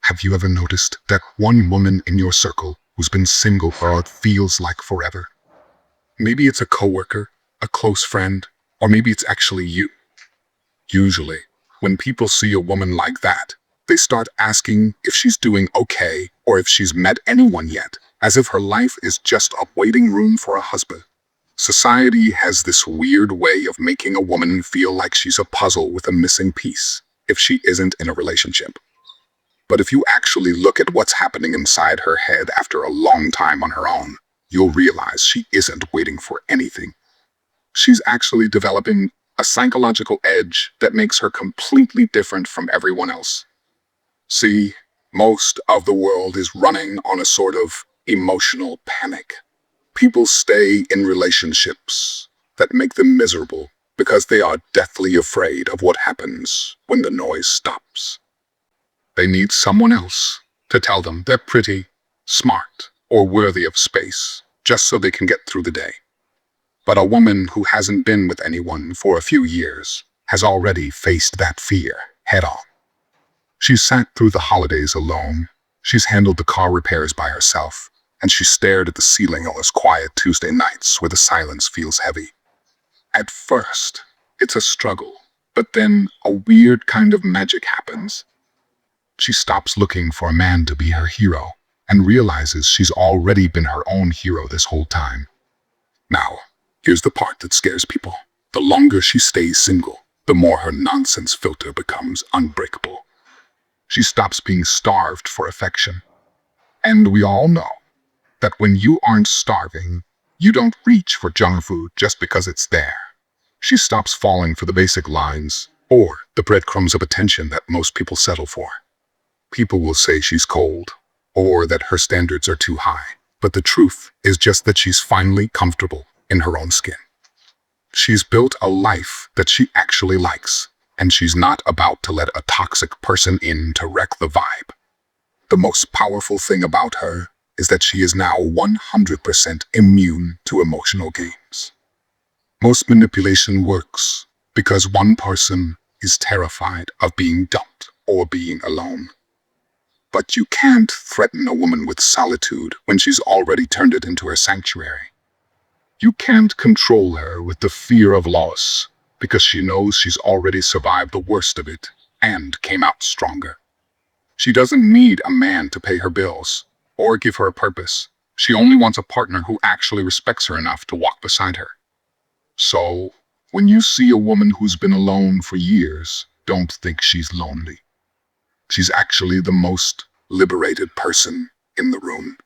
Have you ever noticed that one woman in your circle who's been single for what feels like forever? Maybe it's a coworker, a close friend, or maybe it's actually you. Usually, when people see a woman like that, they start asking if she's doing okay or if she's met anyone yet, as if her life is just a waiting room for a husband. Society has this weird way of making a woman feel like she's a puzzle with a missing piece if she isn't in a relationship. But if you actually look at what's happening inside her head after a long time on her own, you'll realize she isn't waiting for anything. She's actually developing a psychological edge that makes her completely different from everyone else. See, most of the world is running on a sort of emotional panic. People stay in relationships that make them miserable because they are deathly afraid of what happens when the noise stops. They need someone else to tell them they're pretty, smart, or worthy of space, just so they can get through the day. But a woman who hasn't been with anyone for a few years has already faced that fear head on. She's sat through the holidays alone, she's handled the car repairs by herself, and she stared at the ceiling on those quiet Tuesday nights where the silence feels heavy. At first, it's a struggle, but then a weird kind of magic happens. She stops looking for a man to be her hero and realizes she's already been her own hero this whole time. Now, here's the part that scares people. The longer she stays single, the more her nonsense filter becomes unbreakable. She stops being starved for affection. And we all know that when you aren't starving, you don't reach for junk food just because it's there. She stops falling for the basic lines or the breadcrumbs of attention that most people settle for. People will say she's cold or that her standards are too high, but the truth is just that she's finally comfortable in her own skin. She's built a life that she actually likes, and she's not about to let a toxic person in to wreck the vibe. The most powerful thing about her is that she is now 100% immune to emotional games. Most manipulation works because one person is terrified of being dumped or being alone. But you can't threaten a woman with solitude when she's already turned it into her sanctuary. You can't control her with the fear of loss because she knows she's already survived the worst of it and came out stronger. She doesn't need a man to pay her bills or give her a purpose. She only wants a partner who actually respects her enough to walk beside her. So, when you see a woman who's been alone for years, don't think she's lonely. She's actually the most liberated person in the room.